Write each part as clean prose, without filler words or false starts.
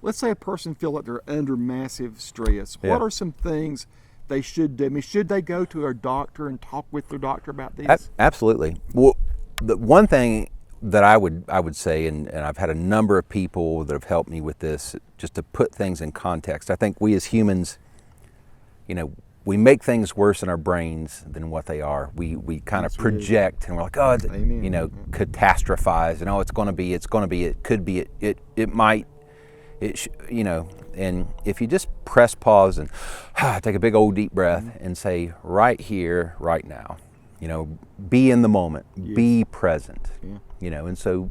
let's say a person feel like they're under massive stress. Yeah. What are some things they should do? I mean, should they go to a doctor and talk with their doctor about this? Absolutely. Well, the one thing that I would say, and I've had a number of people that have helped me with this, just to put things in context. I think we as humans, we make things worse in our brains than what they are. We kind of project, and we're like, oh, catastrophize, and it's going to be, it could be, it might, and if you just press pause and take a big old deep breath and say, right here, right now, be in the moment, be present, and so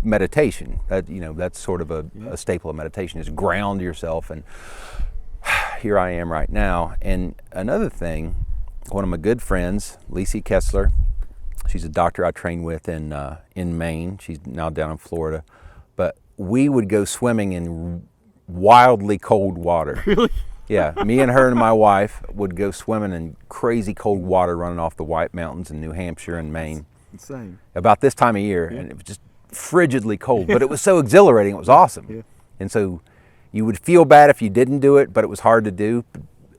meditation, that's sort of a staple of meditation, is ground yourself and here I am right now. And another thing, one of my good friends, Lisi Kessler, she's a doctor I trained with in Maine. She's now down in Florida. But we would go swimming in wildly cold water. Really? Yeah, me and her and my wife would go swimming in crazy cold water running off the White Mountains in New Hampshire and Maine. That's insane. About this time of year, and it was just frigidly cold, but it was so exhilarating, it was awesome. Yeah. And so you would feel bad if you didn't do it, but it was hard to do.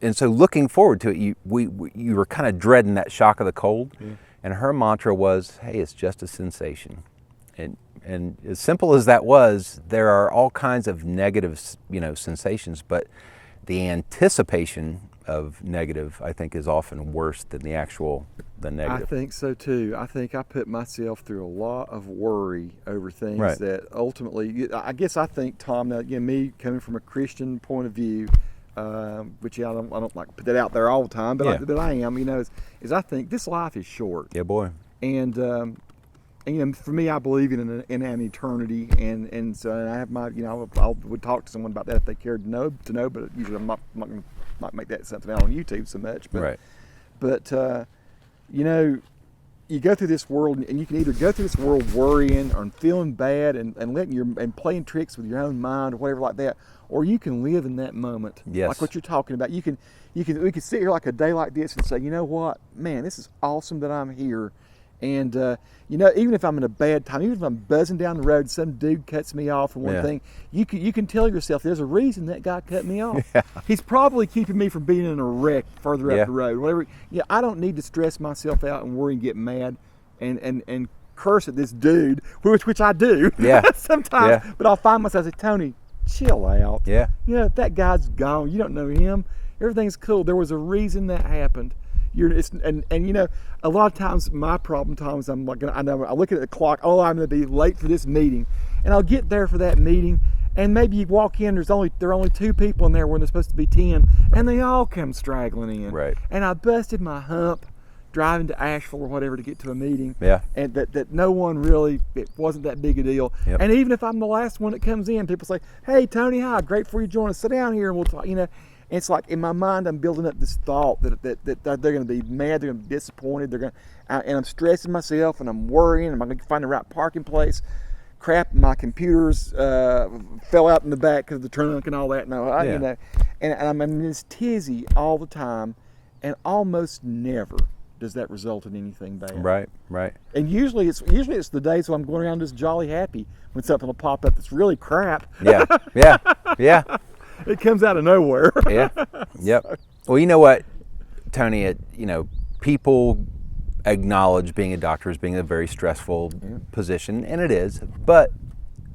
And so looking forward to it, you were kind of dreading that shock of the cold. Yeah. And her mantra was, hey, it's just a sensation. And as simple as that was, there are all kinds of negative, sensations, but the anticipation of negative, I think, is often worse than the negative. I think so too. I think I put myself through a lot of worry over things that ultimately, I guess I think, Tom, now again, me coming from a Christian point of view, which I don't like to put that out there all the time, but but I am, is I think this life is short. Yeah, boy. And for me, I believe in an eternity, and so I have my, I would talk to someone about that if they cared to know, but usually I'm not going to not make that something out on YouTube so much. But, but you go through this world, and you can either go through this world worrying or feeling bad and letting playing tricks with your own mind or whatever like that, or you can live in that moment, like what you're talking about. We can sit here like a day like this and say, you know what, man, this is awesome that I'm here. And even if I'm in a bad time, even if I'm buzzing down the road, some dude cuts me off for one thing, you can tell yourself there's a reason that guy cut me off. Yeah. He's probably keeping me from being in a wreck further up the road. Whatever. I don't need to stress myself out and worry and get mad and curse at this dude, which I do sometimes. Yeah. But I'll find myself say, Tony, chill out. Yeah. That guy's gone. You don't know him. Everything's cool. There was a reason that happened. A lot of times my problem, Tom, is I look at the clock. Oh, I'm going to be late for this meeting, and I'll get there for that meeting, and maybe you walk in. There are only 2 people in there when there's supposed to be 10, and they all come straggling in. Right. And I busted my hump driving to Asheville or whatever to get to a meeting. Yeah. And that no one really, it wasn't that big a deal. Yep. And even if I'm the last one that comes in, people say, "Hey, Tony, hi, great for you to join us. Sit down here and we'll talk." And it's like in my mind, I'm building up this thought that they're going to be mad, they're going to be disappointed, and I'm stressing myself, and I'm worrying. Am I going to find the right parking place? Crap, my computers fell out in the back because of the trunk and all that. And I'm in this tizzy all the time, and almost never does that result in anything bad. Right. And usually it's the days when I'm going around just jolly happy when something will pop up that's really crap. Yeah. It comes out of nowhere. Yeah. Yep. Well, you know what, Tony, people acknowledge being a doctor as being a very stressful position, and it is, but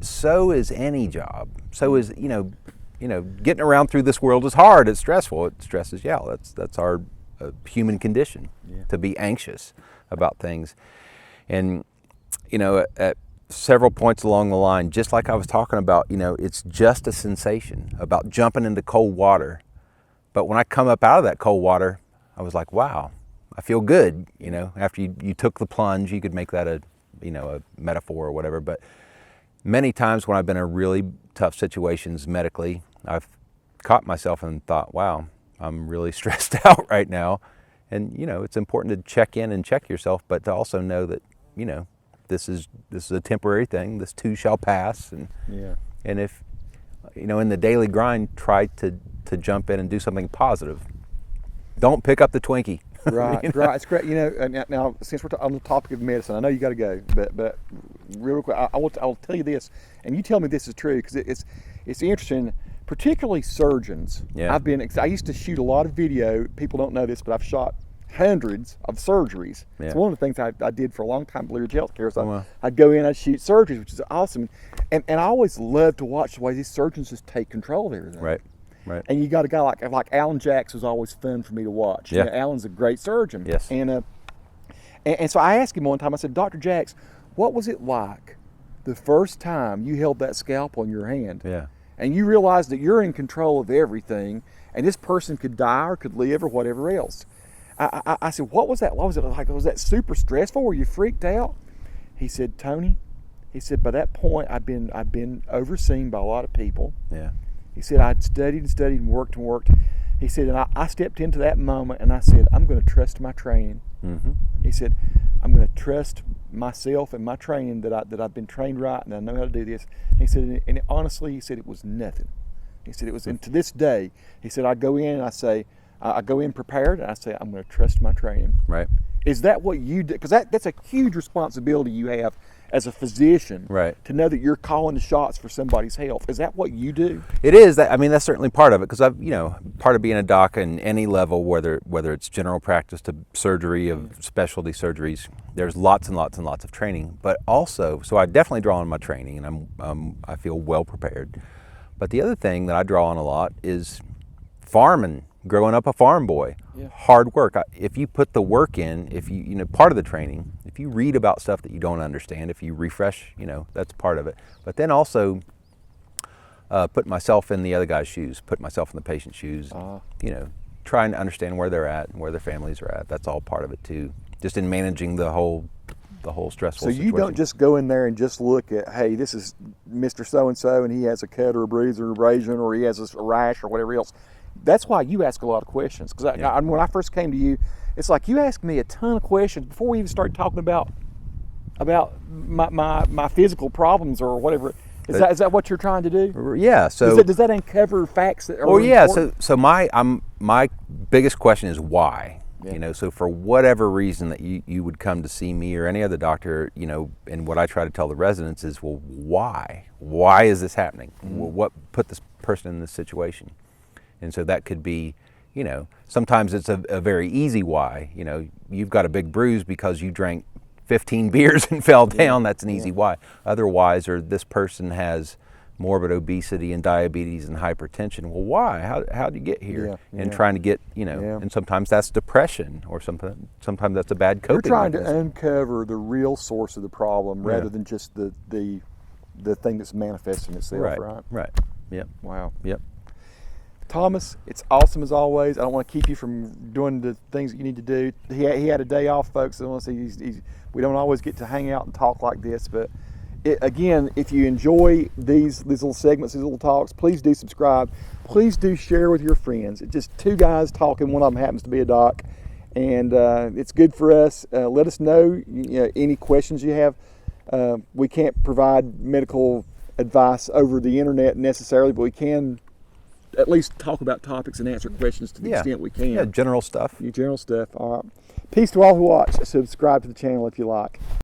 so is any job. So is, getting around through this world is hard. It's stressful. It stresses you out. That's our human condition, to be anxious about things. And, at several points along the line, just like I was talking about, it's just a sensation about jumping into cold water. But when I come up out of that cold water, I was like, wow, I feel good. After you took the plunge, you could make that a metaphor or whatever. But many times when I've been in really tough situations medically, I've caught myself and thought, wow, I'm really stressed out right now. And, it's important to check in and check yourself, but to also know that, this is a temporary thing. This too shall pass. And if, in the daily grind, try to jump in and do something positive. Don't pick up the Twinkie. Right. It's great. Now since we're on the topic of medicine, I know you got to go, but real quick, I'll tell you this, and you tell me this is true, because it's interesting, particularly surgeons. Yeah. I used to shoot a lot of video. People don't know this, but I've shot hundreds of surgeries. Yeah. It's one of the things I did for a long time, Blue Ridge Healthcare. So wow. I'd go in, I'd shoot surgeries, which is awesome. And I always love to watch the way these surgeons just take control of everything. Right. Right. And you got a guy like Alan Jacks was always fun for me to watch. Yeah. You know, Alan's a great surgeon. Yes. And so I asked him one time, I said, Dr. Jacks, what was it like the first time you held that scalpel in your hand? Yeah. And you realized that you're in control of everything, and this person could die or could live or whatever else. I said, what was that? What was it like? Was that super stressful? Were you freaked out? He said, Tony, he said, by that point, I've been overseen by a lot of people. Yeah. He said, I'd studied and studied and worked and worked. He said, and I stepped into that moment and I said, I'm going to trust my training. Mm-hmm. He said, I'm going to trust myself and my training that I've been trained right and I know how to do this. And he said, and honestly, he said it was nothing. He said it was, and to this day, he said, I go in and I say, I go in prepared and I say, I'm going to trust my training. Right. Is that what you do? Because that's a huge responsibility you have as a physician, right, to know that you're calling the shots for somebody's health. Is that what you do? It is. I mean, that's certainly part of it, because part of being a doc in any level, whether it's general practice to surgery of specialty surgeries, there's lots and lots and lots of training. But also, so I definitely draw on my training, and I feel well prepared. But the other thing that I draw on a lot is farming. Growing up a farm boy, yeah, hard work. If you put the work in, if you part of the training, if you read about stuff that you don't understand, if you refresh, that's part of it. But then also put myself in the other guy's shoes, put myself in the patient's shoes, trying to understand where they're at and where their families are at. That's all part of it too. Just in managing the whole stressful situation. So you don't just go in there and just look at, hey, this is Mr. So-and-so and he has a cut or a bruise or abrasion or he has a rash or whatever else. That's why you ask a lot of questions. Because when I first came to you, it's like you asked me a ton of questions before we even started talking about my physical problems or whatever. Is that what you're trying to do? Yeah. So does that uncover facts that are important? So my biggest question is why. Yeah. So for whatever reason that you would come to see me or any other doctor, and what I try to tell the residents is, well, why? Why is this happening? Mm-hmm. Well, what put this person in this situation? And so that could be, sometimes it's a very easy why. You've got a big bruise because you drank 15 beers and fell down. That's an easy why. Otherwise, or this person has morbid obesity and diabetes and hypertension. Well, why? How did you get here? And trying to get, and sometimes that's depression, or sometimes that's a bad coping You're trying mechanism. to uncover the real source of the problem rather than just the thing that's manifesting itself, right? Right. Yep. Wow. Yep. Thomas, it's awesome as always. I don't want to keep you from doing the things that you need to do. He had a day off, folks. I want to say we don't always get to hang out and talk like this, but again, if you enjoy these little segments, these little talks, please do subscribe. Please do share with your friends. It's just two guys talking. One of them happens to be a doc, and it's good for us. Let us know, any questions you have. We can't provide medical advice over the internet necessarily, but we can at least talk about topics and answer questions to the extent we can. Yeah, general stuff. General stuff. All right. Peace to all who watch. Subscribe to the channel if you like.